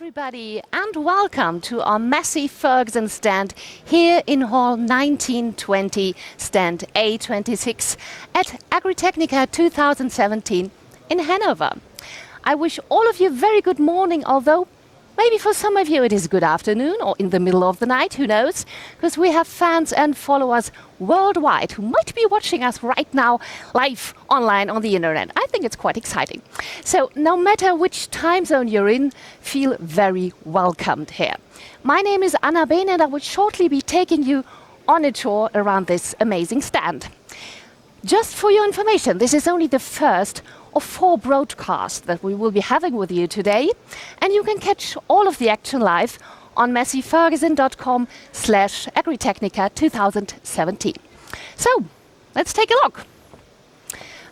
everybody, and welcome to our Massey Ferguson stand here in Hall 1920, stand A26 at Agritechnica 2017 in Hanover. I wish all of you a very good morning, although maybe for some of you it is good afternoon or in the middle of the night, who knows? Because we have fans and followers worldwide who might be watching us right now live online on the internet. I think it's quite exciting. So no matter which time zone you're in, feel very welcomed here. My name is Anna Behn and I will shortly be taking you on a tour around this amazing stand. Just for your information, this is only the first of 4 broadcasts that we will be having with you today, and you can catch all of the action live on masseyferguson.com/Agritechnica 2017. So, let's take a look.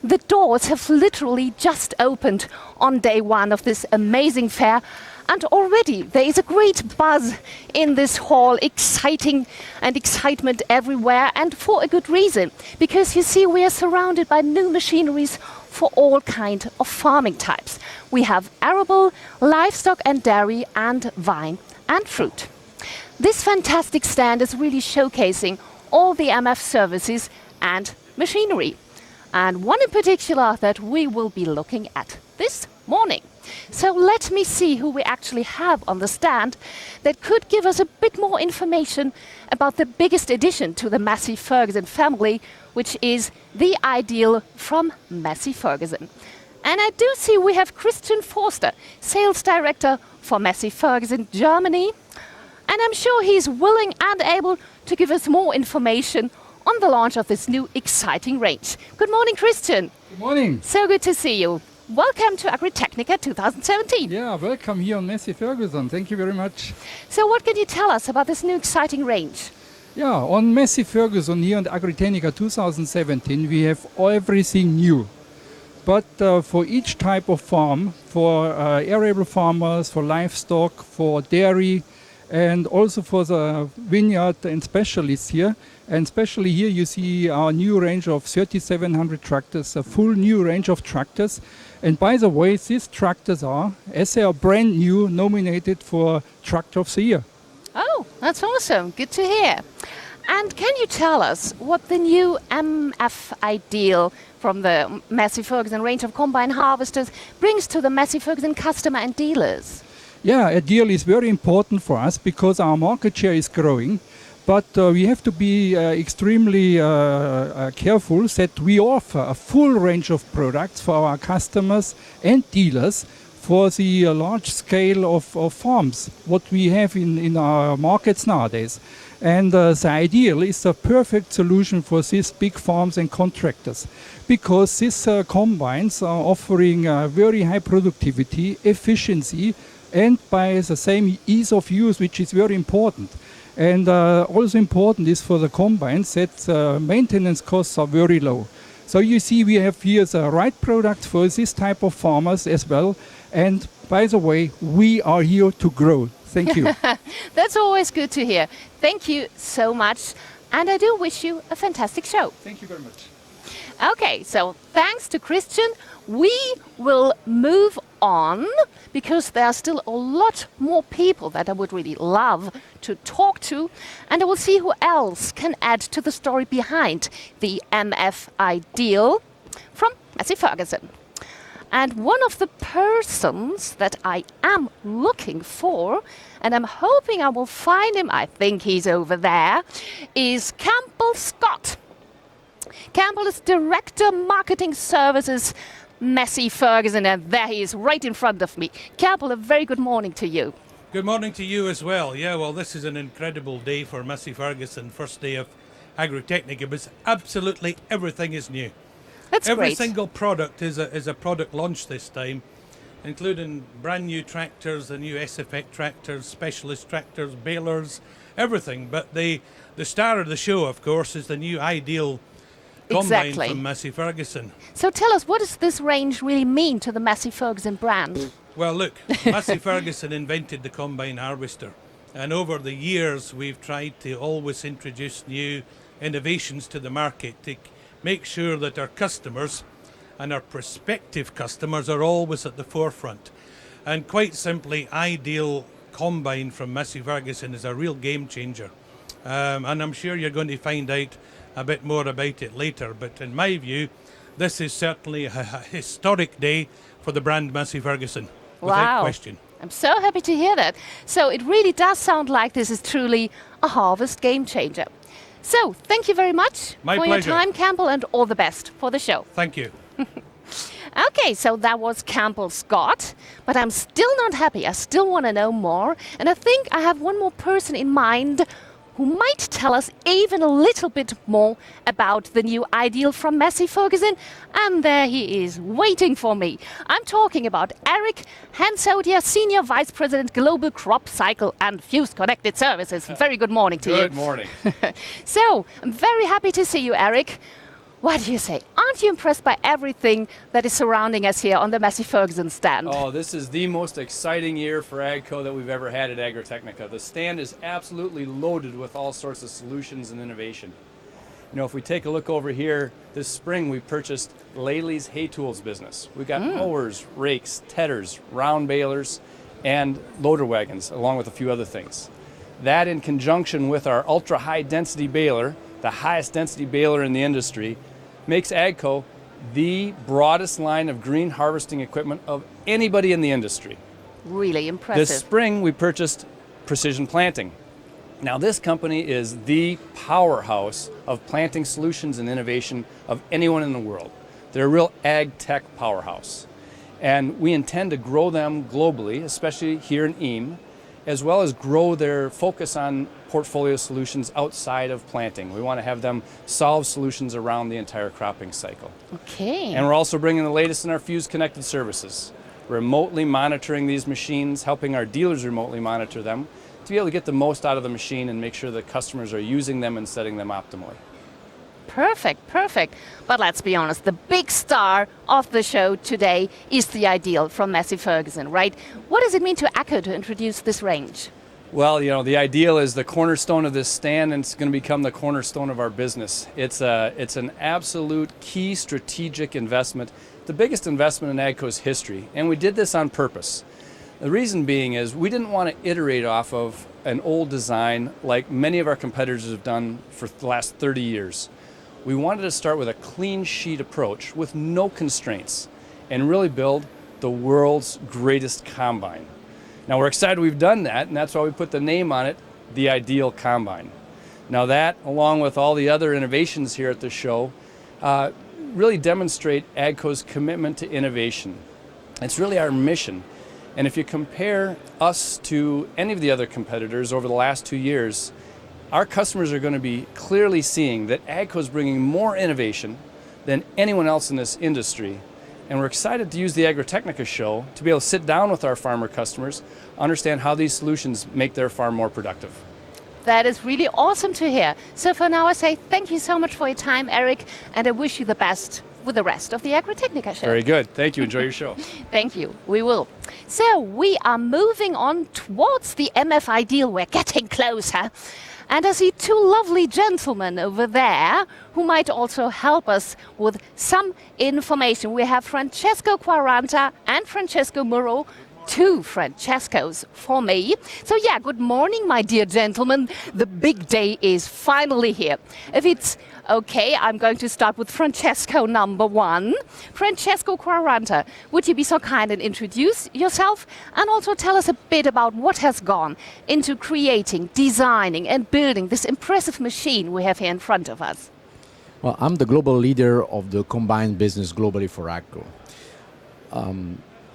The doors have literally just opened on day 1 of this amazing fair, and already there is a great buzz in this hall, exciting and excitement everywhere, and for a good reason, because you see we are surrounded by new machineries for all kinds of farming types. We have arable, livestock and dairy, and vine and fruit. This fantastic stand is really showcasing all the MF services and machinery, and one in particular that we will be looking at this morning. So let me see who we actually have on the stand that could give us a bit more information about the biggest addition to the Massey Ferguson family, which is the Ideal from Massey Ferguson. And I do see we have Christian Forster, Sales Director for Massey Ferguson Germany. And I'm sure he's willing and able to give us more information on the launch of this new exciting range. Good morning, Christian. Good morning. So good to see you. Welcome to Agritechnica 2017. Yeah, welcome here on Massey Ferguson. Thank you very much. So what can you tell us about this new exciting range? Yeah, on Massey Ferguson here on Agritechnica 2017 we have everything new. But for each type of farm, for arable farmers, for livestock, for dairy, and also for the vineyard and specialists here. And especially here you see our new range of 3700 tractors, a full new range of tractors. And by the way, these tractors are, as they are brand new, nominated for Tractor of the Year. Oh, that's awesome. Good to hear. And can you tell us what the new MF Ideal from the Massey Ferguson range of combine harvesters brings to the Massey Ferguson customer and dealers? Yeah, a deal is very important for us because our market share is growing. But we have to be extremely careful that we offer a full range of products for our customers and dealers for the large scale of farms, what we have in our markets nowadays. And the Ideal is the perfect solution for these big farms and contractors, because these combines are offering very high productivity, efficiency, and by the same ease of use, which is very important. And also important is for the combines that maintenance costs are very low. So you see we have here the right product for this type of farmers as well. And by the way, we are here to grow. Thank you. That's always good to hear. Thank you so much. And I do wish you a fantastic show. Thank you very much. Okay, so thanks to Christian, we will move on because there are still a lot more people that I would really love to talk to, and I will see who else can add to the story behind the MF Ideal from Massey Ferguson. And one of the persons that I am looking for, and I'm hoping I will find him, I think he's over there, is Campbell Scott. Campbell is Director Marketing Services, Massey Ferguson, and there he is right in front of me. Campbell, a very good morning to you. Good morning to you as well. Yeah, well, this is an incredible day for Massey Ferguson, first day of Agritechnica, but absolutely everything is new. That's Every great. single product is a product launch this time, including brand new tractors, the new S-Effect tractors, specialist tractors, balers, everything. But the star of the show, of course, is the new Ideal combine from Massey Ferguson. So tell us, what does this range really mean to the Massey Ferguson brand? Well, look, Massey Ferguson invented the combine harvester, and over the years we've tried to always introduce new innovations to the market to make sure that our customers and our prospective customers are always at the forefront. And quite simply, Ideal Combine from Massey Ferguson is a real game changer. And I'm sure you're going to find out a bit more about it later. But in my view, this is certainly a historic day for the brand Massey Ferguson, without question. I'm so happy to hear that. So it really does sound like this is truly a harvest game changer. So thank you very much My for pleasure. your time, Campbell, and all the best for the show. Thank you. Okay, so that was Campbell Scott, but I'm still not happy. I still want to know more, and I think I have one more person in mind who might tell us even a little bit more about the new Ideal from Massey Ferguson, and there he is, waiting for me. I'm talking about Eric Hansen, Senior Vice President, Global Crop Cycle and Fused Connected Services. Very good morning to you. Good morning. So, I'm very happy to see you, Eric. What do you say? Aren't you impressed by everything that is surrounding us here on the Massey Ferguson stand? Oh, this is the most exciting year for AGCO that we've ever had at Agritechnica. The stand is absolutely loaded with all sorts of solutions and innovation. You know, if we take a look over here, this spring we purchased Lely's Hay Tools business. We got mowers, rakes, tedders, round balers, and loader wagons, along with a few other things. That in conjunction with our ultra-high density baler, the highest density baler in the industry, makes AGCO the broadest line of green harvesting equipment of anybody in the industry. Really impressive. This spring we purchased Precision Planting. Now this company is the powerhouse of planting solutions and innovation of anyone in the world. They're a real ag tech powerhouse. And we intend to grow them globally, especially here in EAM, as well as grow their focus on portfolio solutions outside of planting. We want to have them solve solutions around the entire cropping cycle. Okay. And we're also bringing the latest in our Fused Connected Services. Remotely monitoring these machines, helping our dealers remotely monitor them to be able to get the most out of the machine and make sure that customers are using them and setting them optimally. Perfect, perfect. But let's be honest, the big star of the show today is the Ideal from Massey Ferguson, right? What does it mean to AGCO to introduce this range? Well, you know, the Ideal is the cornerstone of this stand, and it's going to become the cornerstone of our business. It's an absolute key strategic investment, the biggest investment in AGCO's history, and we did this on purpose. The reason being is we didn't want to iterate off of an old design like many of our competitors have done for the last 30 years. We wanted to start with a clean sheet approach with no constraints and really build the world's greatest combine. Now we're excited we've done that, and that's why we put the name on it, the Ideal Combine. Now that, along with all the other innovations here at the show, really demonstrate AGCO's commitment to innovation. It's really our mission. And if you compare us to any of the other competitors over the last 2 years, our customers are going to be clearly seeing that AGCO is bringing more innovation than anyone else in this industry. And we're excited to use the Agritechnica show to be able to sit down with our farmer customers, understand how these solutions make their farm more productive. That is really awesome to hear. So for now I say thank you so much for your time, Eric, and I wish you the best with the rest of the Agritechnica show. Very good. Thank you. Enjoy your show. Thank you. We will. So we are moving on towards the MF Ideal. We're getting closer. And I see two lovely gentlemen over there who might also help us with some information. We have Franco Quaranta and Francesco Muro, two Francescos for me. So yeah, good morning, my dear gentlemen. The big day is finally here. If it's okay, I'm going to start with Francesco number one. Francesco Quaranta, would you be so kind and introduce yourself and also tell us a bit about what has gone into creating, designing and building this impressive machine we have here in front of us? Well, I'm the global leader of the combined business globally for AGCO.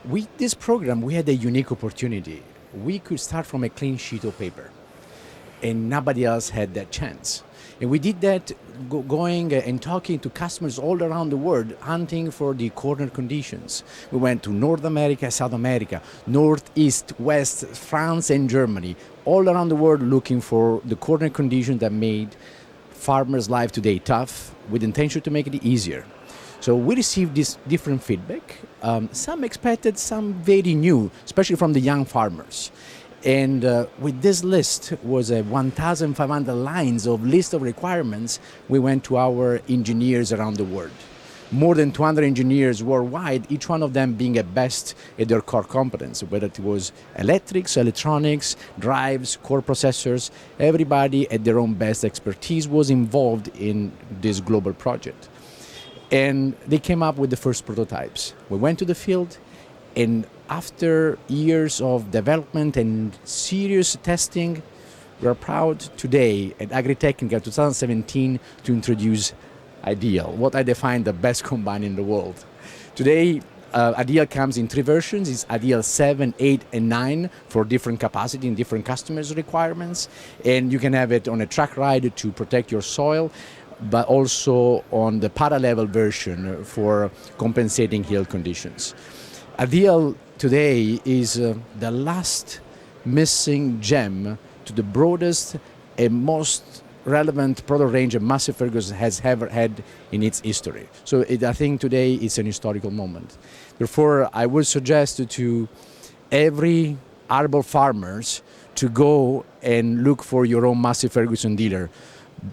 With this program, we had a unique opportunity. We could start from a clean sheet of paper, and nobody else had that chance. And we did that going and talking to customers all around the world, hunting for the corner conditions. We went to North America, South America, North, East, West, France and Germany, all around the world looking for the corner condition that made farmers' life today tough, with intention to make it easier. So we received this different feedback, some expected, some very new, especially from the young farmers. And with this list was a 1,500 lines of list of requirements. We went to our engineers around the world. more than 200 engineers worldwide, each one of them being at best at their core competence, whether it was electrics, electronics, drives, core processors, everybody at their own best expertise was involved in this global project. And they came up with the first prototypes. We went to the field, and after years of development and serious testing, we are proud today at Agritechnica 2017 to introduce Ideal, what I define the best combine in the world. Today, Ideal comes in 3 versions. It's Ideal 7, 8, and 9 for different capacity and different customers' requirements. And you can have it on a track ride to protect your soil, but also on the para-level version for compensating hill conditions. Ideal today is the last missing gem to the broadest and most relevant product range that Massey Ferguson has ever had in its history. So I think today is an historical moment. Therefore, I would suggest to every arable farmers to go and look for your own Massey Ferguson dealer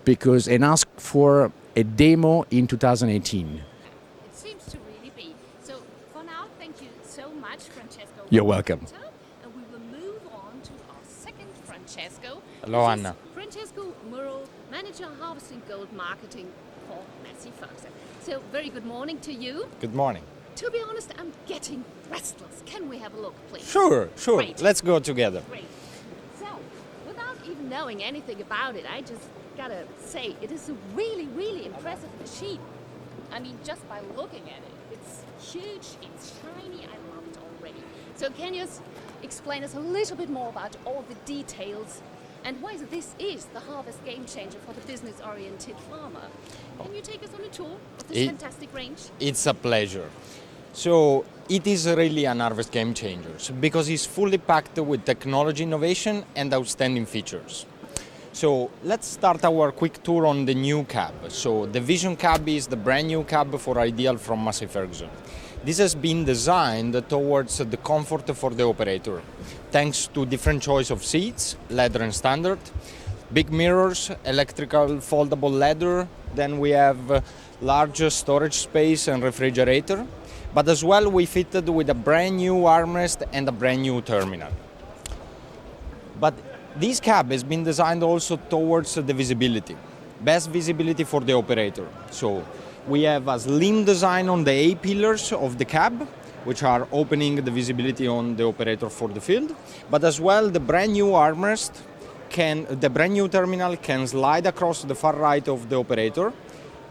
and ask for a demo in 2018. It seems to really be. So for now, thank you so much, Francesco. You're welcome. And we will move on to our second Francesco. Hello, which is Anna. Francesco Murrell, Manager Harvesting Gold Marketing for Massey Ferguson. So very good morning to you. Good morning. To be honest, I'm getting restless. Can we have a look, please? Sure. Great. Let's go together. Great. So, without even knowing anything about it, I just gotta say, it is a really, really impressive machine. I mean, just by looking at it, it's huge, it's shiny, I love it already. So can you explain us a little bit more about all the details and why this is the harvest game changer for the business-oriented farmer? Can you take us on a tour of this fantastic range? It's a pleasure. So it is really an harvest game changer because it's fully packed with technology innovation and outstanding features. So let's start our quick tour on the new cab. So the Vision cab is the brand new cab for Ideal from Massey Ferguson. This has been designed towards the comfort for the operator, thanks to different choice of seats, leather and standard, big mirrors, electrical foldable leather, then we have larger storage space and refrigerator, but as well we fitted with a brand new armrest and a brand new terminal. But this cab has been designed also towards the visibility, best visibility for the operator. So we have a slim design on the A-pillars of the cab, which are opening the visibility on the operator for the field, but as well the brand new armrest, the brand new terminal can slide across the far right of the operator,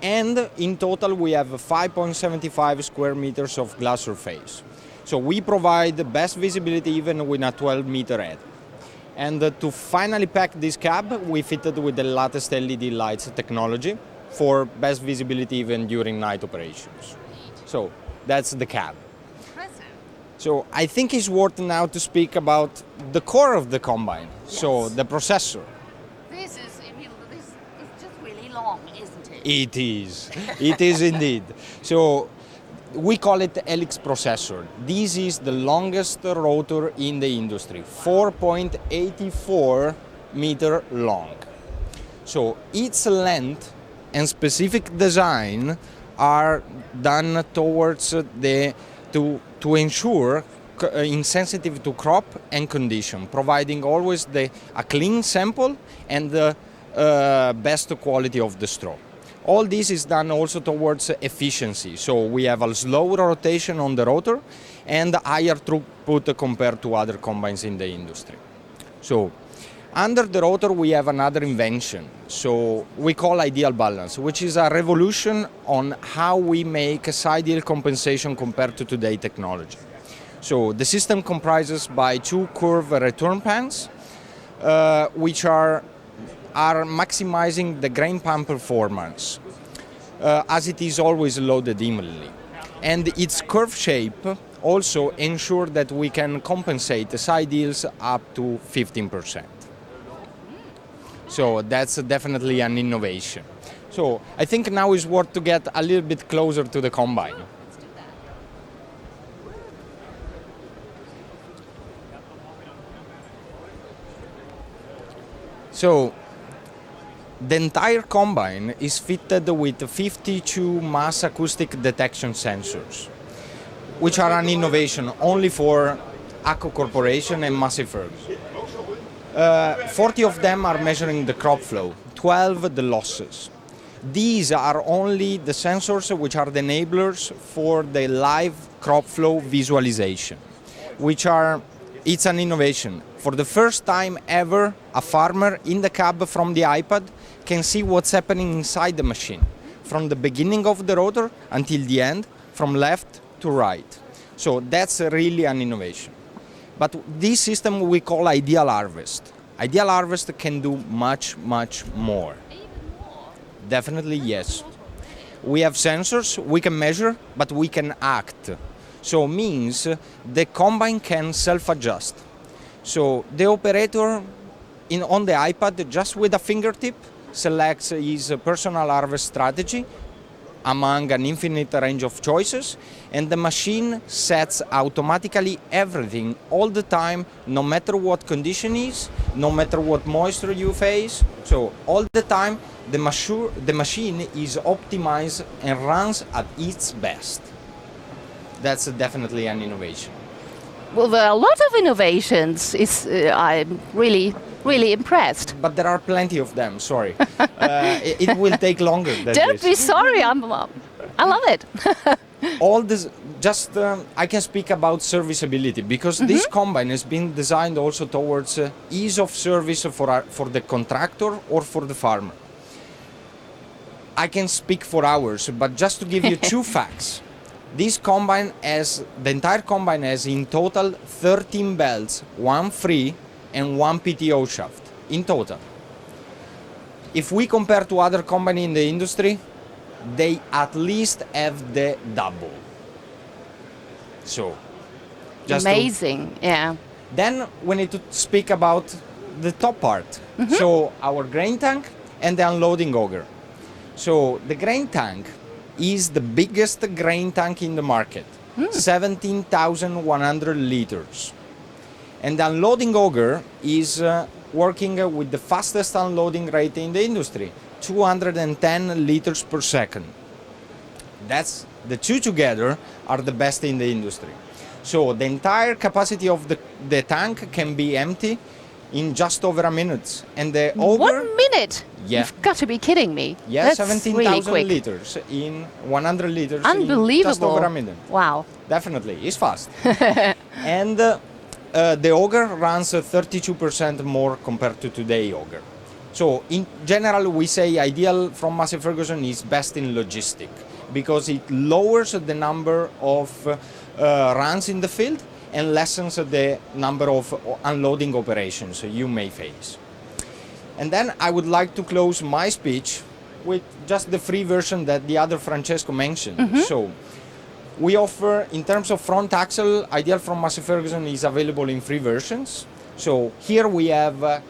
and in total we have 5.75 square meters of glass surface. So we provide the best visibility even with a 12-meter head. And to finally pack this cab, we fitted with the latest LED lights technology for best visibility even during night operations. So that's the cab. Impressive. So I think it's worth now to speak about the core of the combine, so the processor. This is just really long, isn't it? It is indeed. So we call it the helix processor. This is the longest rotor in the industry, 4.84 meter long. So its length and specific design are done towards to ensure insensitive to crop and condition, providing always a clean sample and the best quality of the straw. All this is done also towards efficiency. So we have a slower rotation on the rotor and higher throughput compared to other combines in the industry. So under the rotor we have another invention. So we call Ideal Balance, which is a revolution on how we make a side hill compensation compared to today's technology. So the system comprises by 2 curved return pans, which are maximizing the grain pump performance, as it is always loaded evenly. And its curved shape also ensures that we can compensate the side hills up to 15%. So that's definitely an innovation. So I think now is worth to get a little bit closer to the combine. Let's do that. So The entire combine is fitted with 52 mass acoustic detection sensors, which are an innovation only for ACCO Corporation and Massey Ferguson. 40 of them are measuring the crop flow, 12 the losses. These are only the sensors which are the enablers for the live crop flow visualization, it's an innovation. For the first time ever, a farmer in the cab from the iPad can see what's happening inside the machine, from the beginning of the rotor until the end, from left to right. So that's really an innovation. But this system we call Ideal Harvest. Ideal Harvest can do much, much more. Definitely yes. We have sensors, we can measure, but we can act. So means the combine can self-adjust. So the operator on the iPad, just with a fingertip, selects his personal harvest strategy among an infinite range of choices, and the machine sets automatically everything all the time, no matter what condition is, no matter what moisture you face. So all the time the machine is optimized and runs at its best. That's definitely an innovation. Well, there are a lot of innovations. I'm really impressed. But there are plenty of them, sorry. It will take longer than Don't this. be sorry, I love it. All this, I can speak about serviceability, because this combine has been designed also towards ease of service for the contractor or for the farmer. I can speak for hours, but just to give you two facts. The entire combine has in total 13 belts, 1 free and 1 PTO shaft in total. If we compare to other companies in the industry, they at least have the double. So, amazing, yeah. Then we need to speak about the top part. So our grain tank and the unloading auger. So the grain tank is the biggest grain tank in the market, 17,100 liters. And the unloading auger is working with the fastest unloading rate in the industry, 210 liters per second. That's the two together are the best in the industry. So the entire capacity of the tank can be empty in just over a minute. And the auger, 1 minute? Yeah. You've got to be kidding me. Yeah, That's 17,000 really liters in 100 liters Unbelievable. in just over a minute. Wow. Definitely, it's fast. And the auger runs 32% more compared to today's auger. So in general, we say Ideal from Massey Ferguson is best in logistic, because it lowers the number of runs in the field and lessens the number of unloading operations you may face. And then I would like to close my speech with just the free version that the other Francesco mentioned. So we offer, in terms of front axle, Ideal from Massey Ferguson is available in free versions. So here we have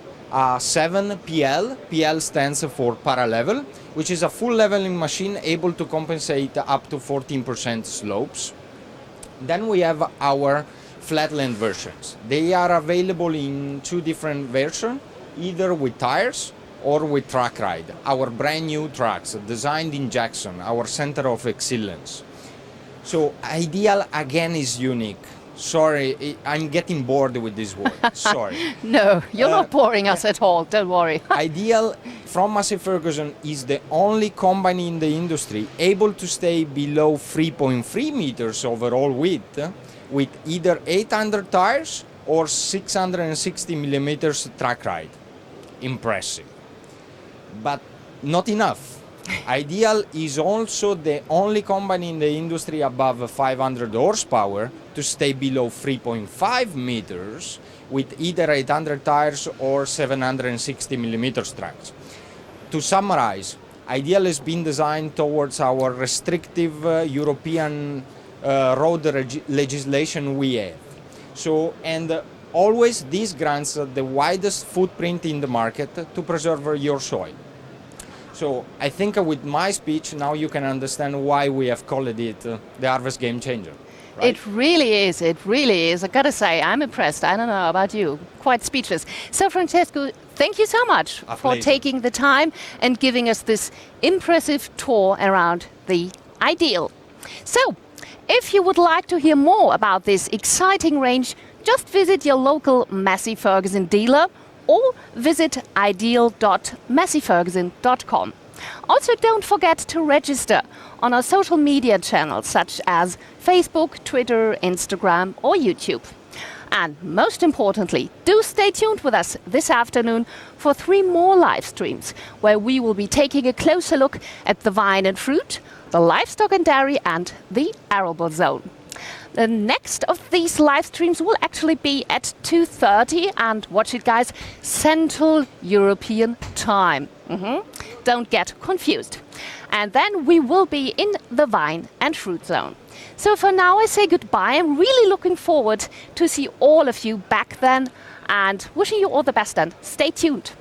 7 PL. PL stands for paralevel, which is a full leveling machine able to compensate up to 14% slopes. Then we have our flatland versions. They are available in 2 different versions, either with tires or with track ride. Our brand new trucks designed in Jackson, our center of excellence. So Ideal again is unique. Sorry, I'm getting bored with this word. Sorry. No, you're not boring us at all. Don't worry. Ideal from Massey Ferguson is the only company in the industry able to stay below 3.3 meters overall width with either 800 tires or 660 millimeters track ride. Impressive. But not enough. Ideal is also the only company in the industry above 500 horsepower to stay below 3.5 meters with either 800 tires or 760 millimeters tracks. To summarize, Ideal has been designed towards our restrictive European road legislation we have. So, and always this grants the widest footprint in the market to preserve your soil. So I think with my speech now you can understand why we have called it the Harvest Game Changer. right? It really is. It really is. I gotta say, I'm impressed. I don't know about you. Quite speechless. So, Francesco, thank you so much A for pleasure. taking the time and giving us this impressive tour around the Ideal. So, if you would like to hear more about this exciting range, just visit your local Massey Ferguson dealer or visit ideal.masseyferguson.com. Also, don't forget to register on our social media channels such as Facebook, Twitter, Instagram, or YouTube. And most importantly, do stay tuned with us this afternoon for 3 more live streams where we will be taking a closer look at the vine and fruit, the livestock and dairy, and the arable zone. The next of these live streams will actually be at 2:30, and watch it, guys, Central European time. Don't get confused. And then we will be in the vine and fruit zone. So for now, I say goodbye. I'm really looking forward to see all of you back then, and wishing you all the best, and stay tuned.